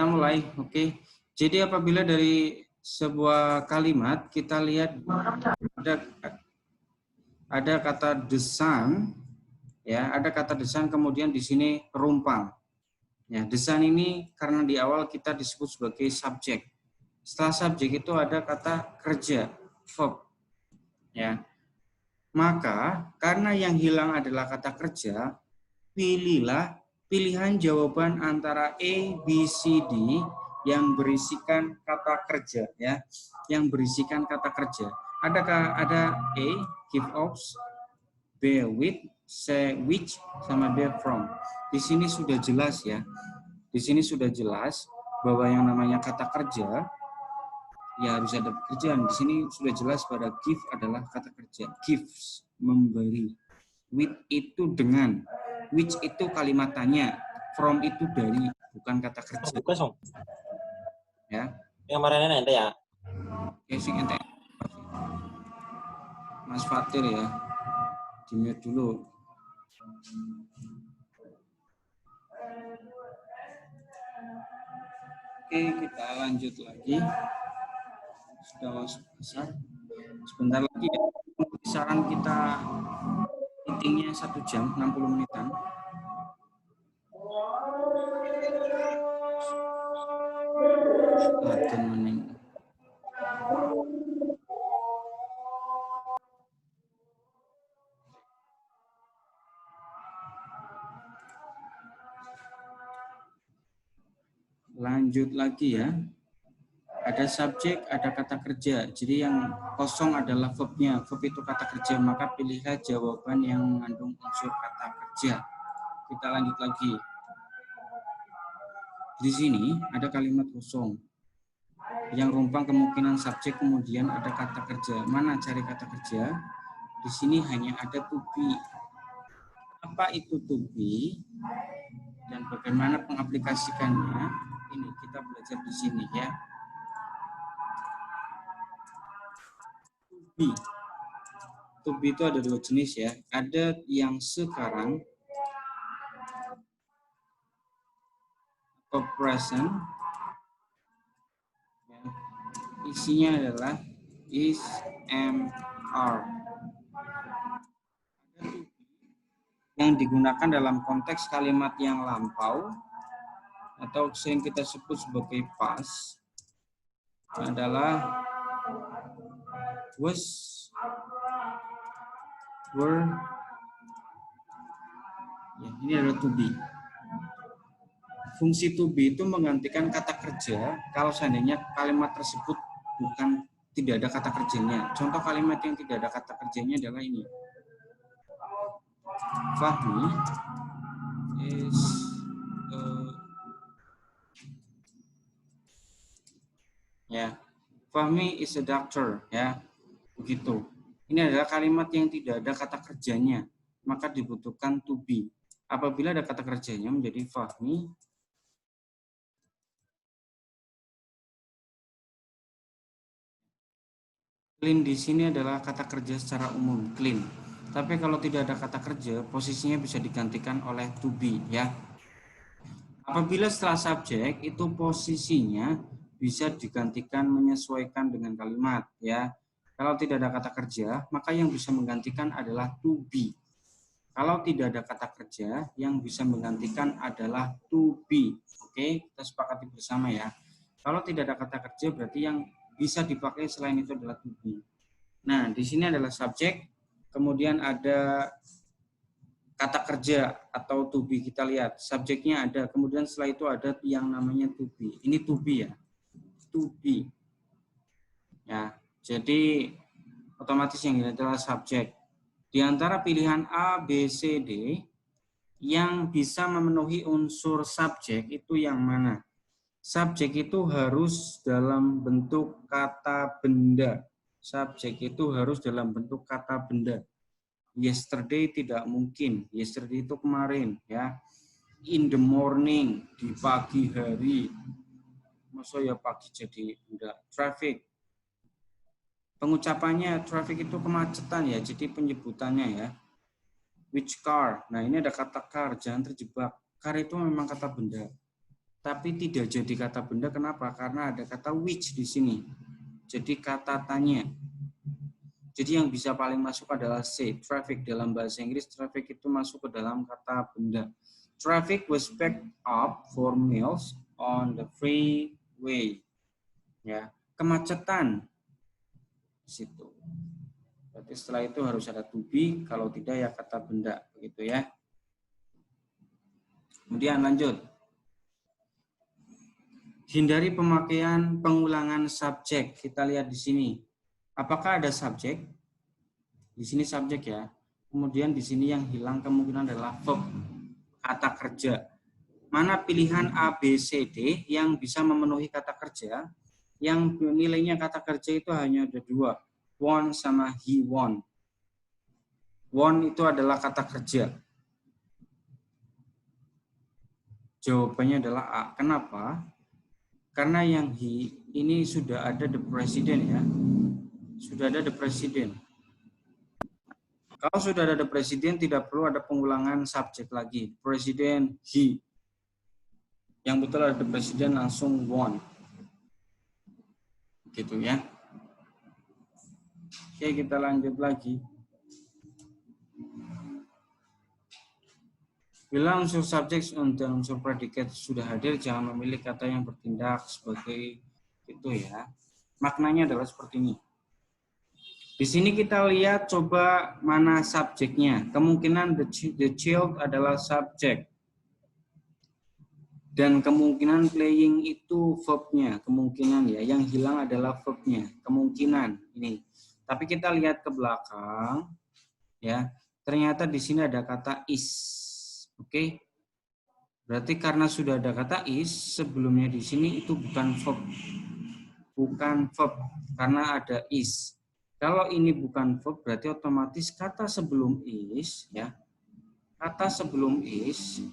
Kita mulai, oke. Jadi apabila dari sebuah kalimat kita lihat ada kata the sun, ya, ada kata the sun, kemudian di sini perumpang. Ya, the sun ini karena di awal kita disebut sebagai subjek. Setelah subjek itu ada kata kerja, verb. Ya. Maka karena yang hilang adalah kata kerja, pilihlah pilihan jawaban antara A, B, C, D yang berisikan kata kerja, ya, yang berisikan kata kerja. Adakah ada A, give off, B, with, C, which, sama D, from. Di sini sudah jelas ya. Di sini sudah jelas bahwa yang namanya kata kerja ya harus ada pekerjaan. Di sini sudah jelas pada give adalah kata kerja. Gives, memberi. With itu dengan. Which itu kalimat tanya. From itu dari, bukan kata kerja. Ya. Yang kemarin ente ya. Oke, sing ente. Mas Fatir ya. Di-mute dulu. Oke, kita lanjut lagi. Sudah masuk besar. Sebentar lagi ya. Saran kita meetingnya 1 jam 60 menitan. Latihan mening. Lanjut lagi ya. Ada subjek, ada kata kerja. Jadi yang kosong adalah verb-nya. Verb itu kata kerja, maka pilihlah jawaban yang mengandung unsur kata kerja. Kita lanjut lagi. Di sini ada kalimat kosong. Yang rumpang kemungkinan subjek, kemudian ada kata kerja. Mana cari kata kerja? Di sini hanya ada to be. Apa itu to be? Dan bagaimana pengaplikasikannya? Ini kita belajar di sini ya. To be itu ada 2 jenis ya. Ada yang sekarang atau present. Ya. Isinya adalah is, am, are. Yang digunakan dalam konteks kalimat yang lampau atau sering kita sebut sebagai past adalah was, were, ya, ini adalah to be. Fungsi to be itu menggantikan kata kerja kalau seandainya kalimat tersebut tidak ada kata kerjanya. Contoh kalimat yang tidak ada kata kerjanya adalah ini. Fahmi is Fahmi is a doctor, ya. Begitu. Ini adalah kalimat yang tidak ada kata kerjanya, maka dibutuhkan to be. Apabila ada kata kerjanya menjadi Fahmi clean. Di sini adalah kata kerja secara umum, clean. Tapi kalau tidak ada kata kerja, posisinya bisa digantikan oleh to be, ya. Apabila setelah subjek itu posisinya bisa digantikan menyesuaikan dengan kalimat, ya. Kalau tidak ada kata kerja, maka yang bisa menggantikan adalah to be. Kalau tidak ada kata kerja, yang bisa menggantikan adalah to be. Oke, kita sepakati bersama ya. Kalau tidak ada kata kerja, berarti yang bisa dipakai selain itu adalah to be. Nah, di sini adalah subjek, kemudian ada kata kerja atau to be. Kita lihat, subjeknya ada, kemudian setelah itu ada yang namanya to be. Ini to be ya, to be. Ya, jadi otomatis yang ini adalah subjek. Di antara pilihan A, B, C, D, yang bisa memenuhi unsur subjek itu yang mana? Subjek itu harus dalam bentuk kata benda. Subjek itu harus dalam bentuk kata benda. Yesterday tidak mungkin. Yesterday itu kemarin, ya. In the morning, di pagi hari. Maksudnya pagi jadi benda. Traffic. Pengucapannya traffic itu kemacetan ya, jadi penyebutannya ya. Which car? Nah, ini ada kata car, jangan terjebak. Car itu memang kata benda. tapi tidak jadi kata benda. Kenapa? Karena ada kata which di sini. Jadi kata tanya. Jadi yang bisa paling masuk adalah C. Traffic dalam bahasa Inggris, traffic itu masuk ke dalam kata benda. Traffic was backed up for miles on the freeway. Ya, kemacetan di situ. Berarti setelah itu harus ada to be, kalau tidak ya kata benda, begitu ya. Kemudian lanjut. Hindari pemakaian pengulangan subjek. Kita lihat di sini. Apakah ada subjek? Di sini subjek ya. Kemudian di sini yang hilang kemungkinan adalah verb, kata kerja. Mana pilihan A, B, C, D yang bisa memenuhi kata kerja? Yang nilainya kata kerja itu hanya ada dua. Won sama he won. Won itu adalah kata kerja. Jawabannya adalah A. Kenapa? Karena yang he ini sudah ada the president ya. Sudah ada the president. Kalau sudah ada the president, tidak perlu ada pengulangan subjek lagi. Presiden he. Yang betul ada the president langsung won. Gitu ya. Oke, kita lanjut lagi. Bila unsur subjek dan unsur predikat sudah hadir, jangan memilih kata yang bertindak sebagai itu ya. Maknanya adalah seperti ini. Di sini kita lihat coba mana subjeknya. Kemungkinan the child adalah subjek. Dan kemungkinan playing itu verbnya. Kemungkinan ya. Yang hilang adalah verbnya. Kemungkinan ini. Tapi kita lihat ke belakang. Ya. Ternyata di sini ada kata is. Oke. Berarti karena sudah ada kata is, sebelumnya di sini itu bukan verb. Bukan verb. Karena ada is. Kalau ini bukan verb, berarti otomatis kata sebelum is, ya, kata sebelum is,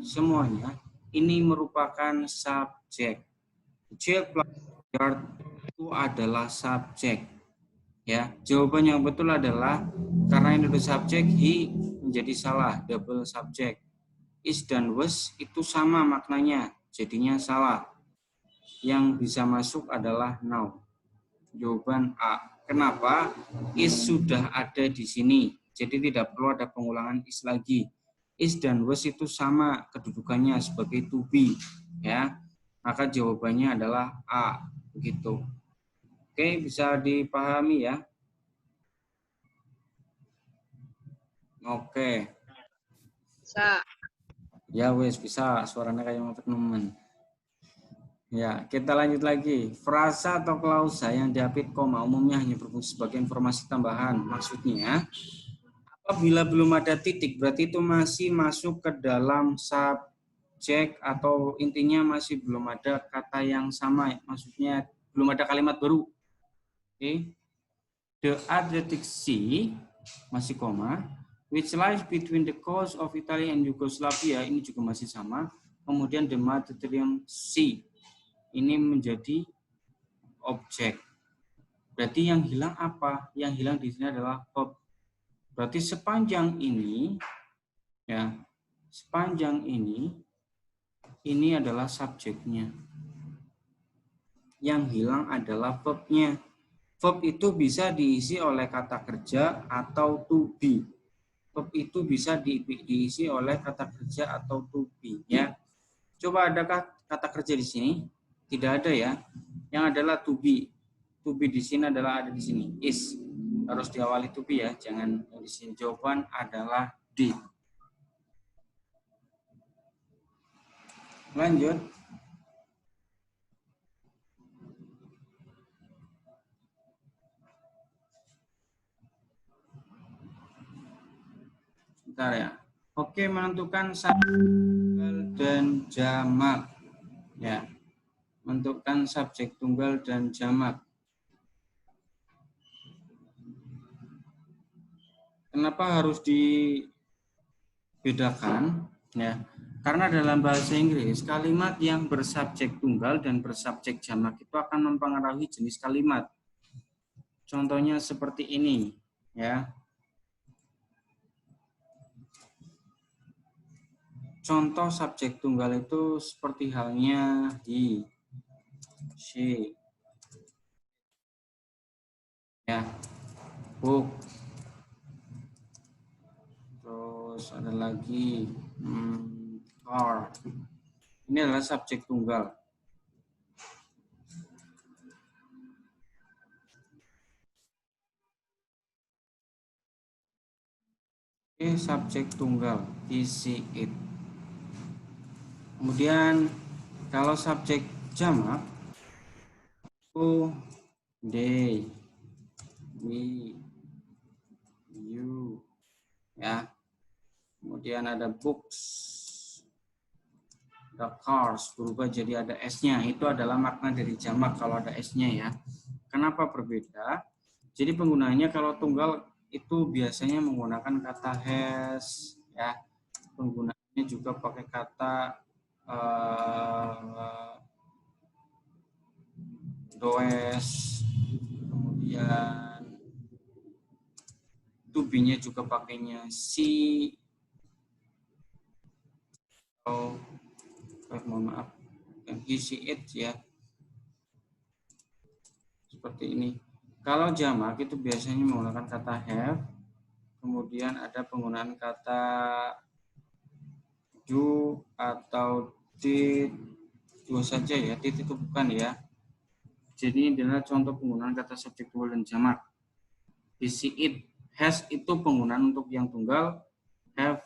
semuanya ini merupakan subjek. Child plus yard itu adalah subjek. Ya, jawaban yang betul adalah karena ini ada subjek, he menjadi salah, double subjek. Is dan was itu sama maknanya, jadinya salah. Yang bisa masuk adalah now. Jawaban A. Kenapa? Is sudah ada di sini. Jadi tidak perlu ada pengulangan is lagi. Is dan was itu sama kedudukannya sebagai to be, ya. Maka jawabannya adalah A, begitu. Oke, bisa dipahami ya. Oke. Bisa. Ya wes bisa, suaranya kayak mau teman. Ya, kita lanjut lagi. Frasa atau klausa yang diapit koma umumnya hanya berfungsi sebagai informasi tambahan. Maksudnya, apabila belum ada titik, berarti itu masih masuk ke dalam subjek atau intinya masih belum ada kata yang sama. Maksudnya, belum ada kalimat baru. Oke. The Adriatic Sea, masih koma, which lies between the coast of Italy and Yugoslavia, ini juga masih sama. Kemudian the Mediterranean Sea. Ini menjadi objek. Berarti yang hilang apa? Yang hilang di sini adalah verb. Berarti sepanjang ini, ya, sepanjang ini adalah subjeknya. Yang hilang adalah verbnya. Verb itu bisa diisi oleh kata kerja atau to be. Verb itu bisa diisi oleh kata kerja atau to be. Ya, coba adakah kata kerja di sini? Tidak ada ya. Yang adalah to be. To be di sini adalah ada di sini. Is. Harus diawali to be ya. Jangan di sini. Jawaban adalah D. Lanjut. Bentar ya. Oke, menentukan subjek dan jamak. Ya. Menentukan subjek tunggal dan jamak. Kenapa harus dibedakan? Ya, karena dalam bahasa Inggris kalimat yang bersubjek tunggal dan bersubjek jamak itu akan mempengaruhi jenis kalimat. Contohnya seperti ini, ya. contoh subjek tunggal itu seperti halnya he, she, ya, book. Terus ada lagi car. Ini adalah subjek tunggal. Oke, subjek tunggal, he, she, it. Kemudian kalau subjek jamak itu they, we, you, ya. Kemudian ada books, the cars, berubah jadi ada s-nya. Itu adalah makna dari jamak kalau ada s-nya ya. Kenapa berbeda? Jadi penggunaannya kalau tunggal itu biasanya menggunakan kata has, ya. Penggunaannya juga pakai kata does, kemudian to be-nya juga pakainya si, atau mohon maaf, yang he, she, it ya, seperti ini. Kalau jamak itu biasanya menggunakan kata have, kemudian ada penggunaan kata do atau did, dua saja ya, did itu bukan ya. Jadi ini adalah contoh penggunaan kata subjek tunggal dan jamak. He, she, it, has itu penggunaan untuk yang tunggal, have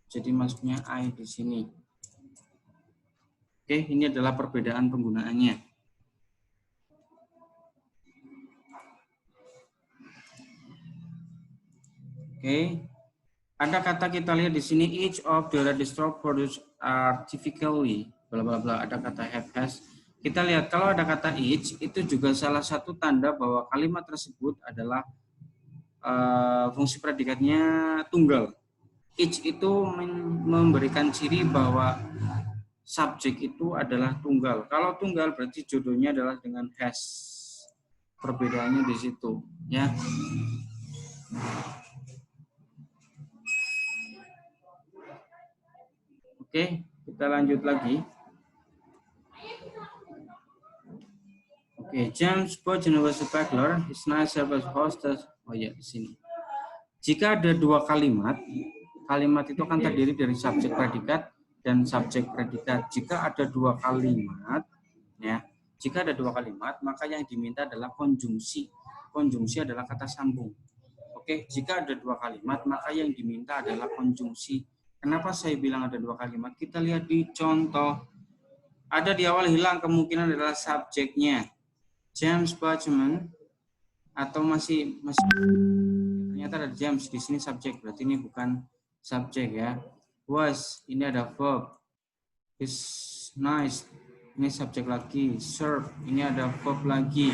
jadi masuknya I di sini. Oke, ini adalah perbedaan penggunaannya. Oke, ada kata kita lihat di sini, each of the register produced artificially, bla bla bla. Ada kata have, has. Kita lihat kalau ada kata each itu juga salah satu tanda bahwa kalimat tersebut adalah fungsi predikatnya tunggal. Each itu memberikan ciri bahwa subjek itu adalah tunggal. Kalau tunggal berarti jodohnya adalah dengan has. Perbedaannya di situ, ya. Oke, kita lanjut lagi. Oke, James Bojan was a bachelor. His nice service hostess. Oh ya, di sini. Jika ada dua kalimat, kalimat itu kan terdiri dari subjek predikat dan subjek predikat. Jika ada dua kalimat, ya, jika ada dua kalimat, maka yang diminta adalah konjungsi. Konjungsi adalah kata sambung. Oke, jika ada dua kalimat, maka yang diminta adalah konjungsi. Kenapa saya bilang ada dua kalimat? Kita lihat di contoh. Ada di awal hilang, kemungkinan adalah subjeknya. James Bachman, atau masih ternyata ada James di sini subjek, berarti ini bukan subjek ya. Was, ini ada verb. Is nice, ini subjek lagi. Serve, ini ada verb lagi.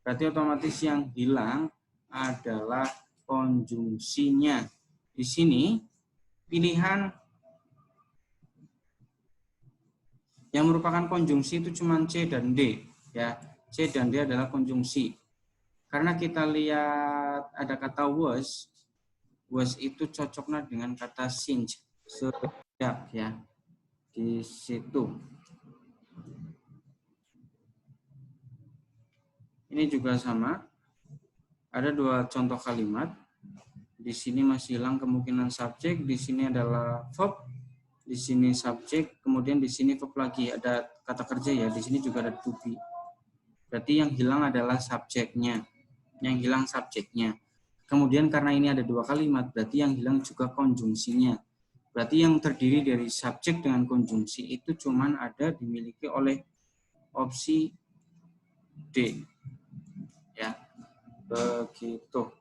Berarti otomatis yang hilang adalah konjungsinya. Di sini pilihan yang merupakan konjungsi itu cuma C dan D ya. C dan D adalah konjungsi. Karena kita lihat ada kata was itu cocoknya dengan kata since, sejak ya. Di situ. Ini juga sama. Ada dua contoh kalimat. Di sini masih hilang kemungkinan subjek, di sini adalah verb, di sini subjek, kemudian di sini verb lagi, ada kata kerja ya, di sini juga ada to be. Berarti yang hilang adalah subjeknya. Yang hilang subjeknya. Kemudian karena ini ada dua kalimat, berarti yang hilang juga konjungsinya. Berarti yang terdiri dari subjek dengan konjungsi itu cuman ada dimiliki oleh opsi D. Ya. Begitu.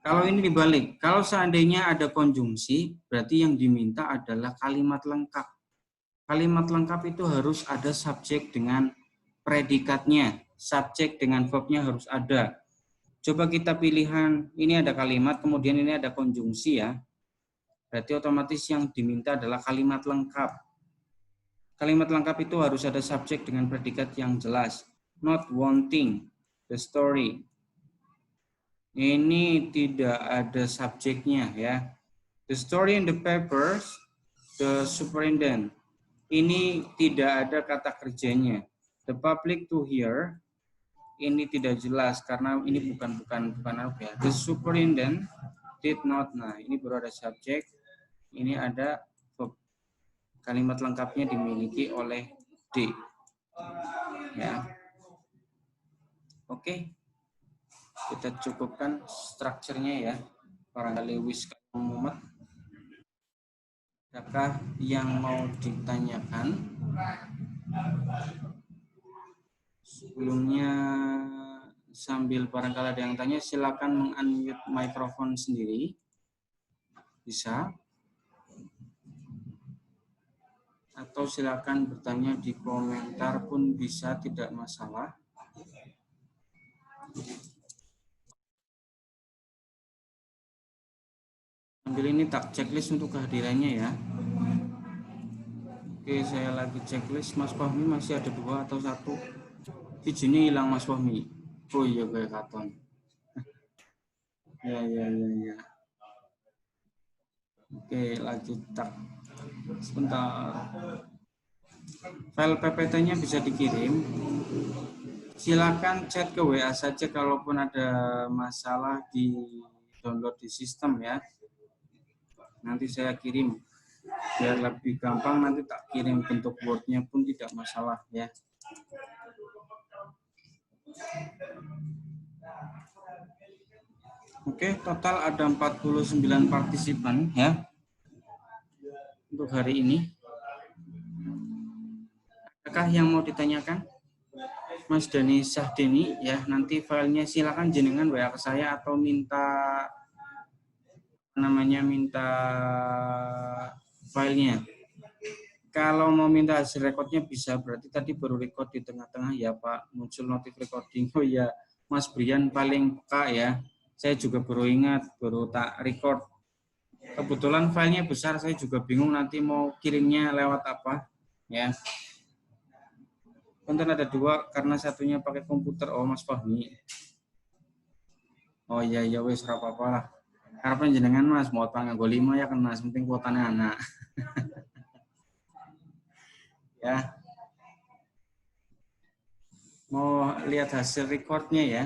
Kalau ini dibalik, kalau seandainya ada konjungsi, berarti yang diminta adalah kalimat lengkap. Kalimat lengkap itu harus ada subjek dengan predikatnya, subjek dengan verbnya harus ada. Coba kita pilihan, ini ada kalimat, kemudian ini ada konjungsi ya. Berarti otomatis yang diminta adalah kalimat lengkap. Kalimat lengkap itu harus ada subjek dengan predikat yang jelas. Not wanting the story. Ini tidak ada subjeknya ya. The story in the papers, the superintendent. Ini tidak ada kata kerjanya. The public to hear. Ini tidak jelas karena ini bukan apa ya. The superintendent did not. Nah, ini baru ada subjek. Ini ada verb. Kalimat lengkapnya dimiliki oleh D. Ya. Oke. Kita cukupkan strukturnya ya. Barangkali Wiska Muhammad. Adakah yang mau ditanyakan? Sebelumnya sambil barangkali ada yang tanya, silakan meng-unmute mikrofon sendiri. Bisa. Atau silakan bertanya di komentar pun bisa, tidak masalah. Sambil ini tak checklist untuk kehadirannya ya. Oke, saya lagi checklist. Mas Fahmi masih ada 2 atau 1. Hijinya hilang Mas Fahmi. Oh iya, kayak katon. Ya. Oke, lanjut tak. Sebentar. File PPT-nya bisa dikirim. Silakan chat ke WA saja kalaupun ada masalah di download di sistem ya. Nanti saya kirim. Biar lebih gampang nanti tak kirim bentuk Word-nya pun tidak masalah ya. Oke, total ada 49 partisipan ya. Untuk hari ini. Adakah yang mau ditanyakan? Mas Dani Sahdeni ya, nanti filenya silakan jenengan WA ke saya atau minta filenya. Kalau mau minta hasil rekodnya bisa, berarti tadi baru record di tengah-tengah ya Pak, muncul notif recording. Oh ya, Mas Brian paling peka ya. Saya juga baru ingat, baru tak record. Kebetulan filenya besar, saya juga bingung nanti mau kirimnya lewat apa ya. Konten ada 2 karena satunya pakai komputer. Oh Mas Fahmi. Oh iya wes apa-apa lah. Harapan jenengan Mas mau nganggo 5 ya kan Mas, penting kuotanya anak. Ya. Mau lihat hasil recordnya ya.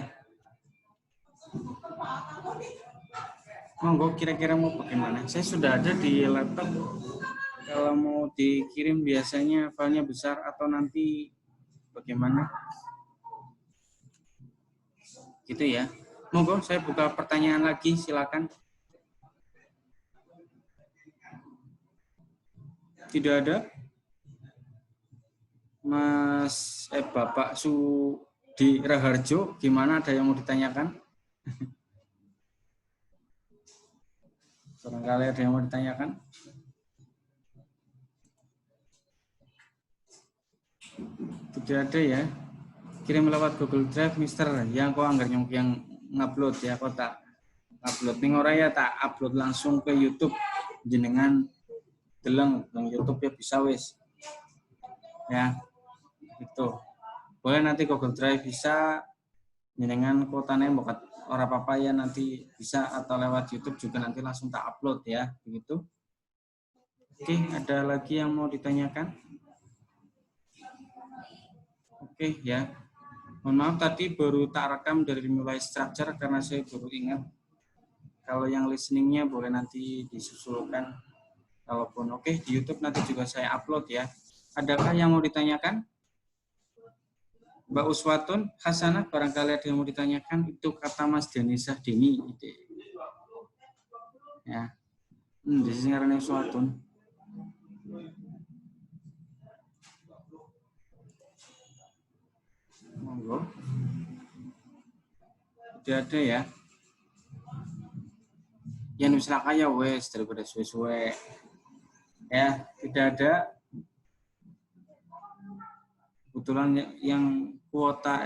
Monggo kira-kira mau bagaimana? Saya sudah ada di laptop. Kalau mau dikirim biasanya filenya besar atau nanti bagaimana? Gitu ya. Monggo saya buka pertanyaan lagi, silakan. Tidak ada? Bapak Sudi Raharjo, gimana, ada yang mau ditanyakan? Barangkali ada yang mau ditanyakan? Tidak ada ya. Kirim lewat Google Drive, Mister. Yang kok anggar yang ngupload ya, kok tak upload ning ora ya, tak upload langsung ke YouTube. Jenengan deleng nang YouTube ya bisa wis. Ya. Itu. Boleh nanti Google Drive bisa, jenengan kuotanya bukan ora apa-apa ya, nanti bisa, atau lewat YouTube juga nanti langsung tak upload ya, begitu. Oke, ada lagi yang mau ditanyakan? Oke ya. Mohon maaf tadi baru tak rekam dari mulai structure karena saya baru ingat. Kalau yang listeningnya boleh nanti disusulkan. Kalaupun oke, di YouTube nanti juga saya upload ya. Adakah yang mau ditanyakan? Mbak Uswatun, Hasanah, barangkali ada yang mau ditanyakan, itu kata Mas Dani Sahdeni. Ya, di sini karena Uswatun. Monggo. Tidak ada ya. Yang misalnya kaya wes daripada suwe-suwe. Ya, tidak ada. Kebetulan yang kuota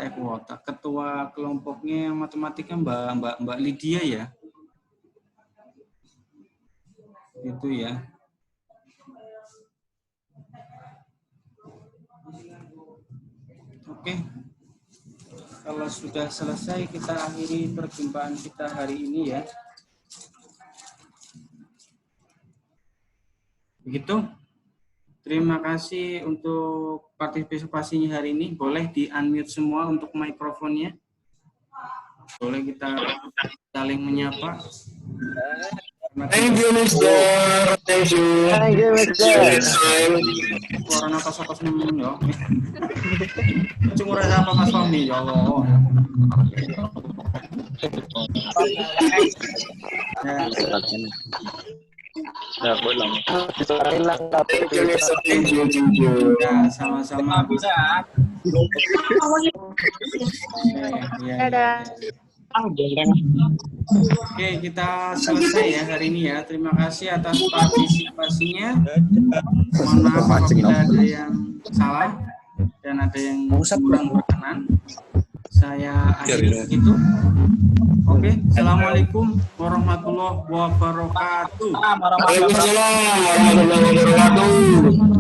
ketua kelompoknya matematika Mbak Lydia ya. Itu ya. Oke. Kalau sudah selesai kita akhiri perjumpaan kita hari ini ya. Begitu. Terima kasih untuk partisipasinya hari ini. Boleh di-unmute semua untuk mikrofonnya. Boleh kita saling menyapa. Thank you, Mister. Thank you. Thank you, Mister. Suara atas nemen ya. Cuma ada apa Mas Fahmi ya Allah. Thank you, Mister. Thank you. Ya, sama-sama. Ya. Oke, kita selesai ya hari ini ya. Terima kasih atas partisipasinya. Mohon maaf apabila ada yang salah dan ada yang kurang berkenan. Saya akhiri begitu. Oke, assalamualaikum warahmatullahi wabarakatuh. Waalaikumsalam warahmatullahi wabarakatuh.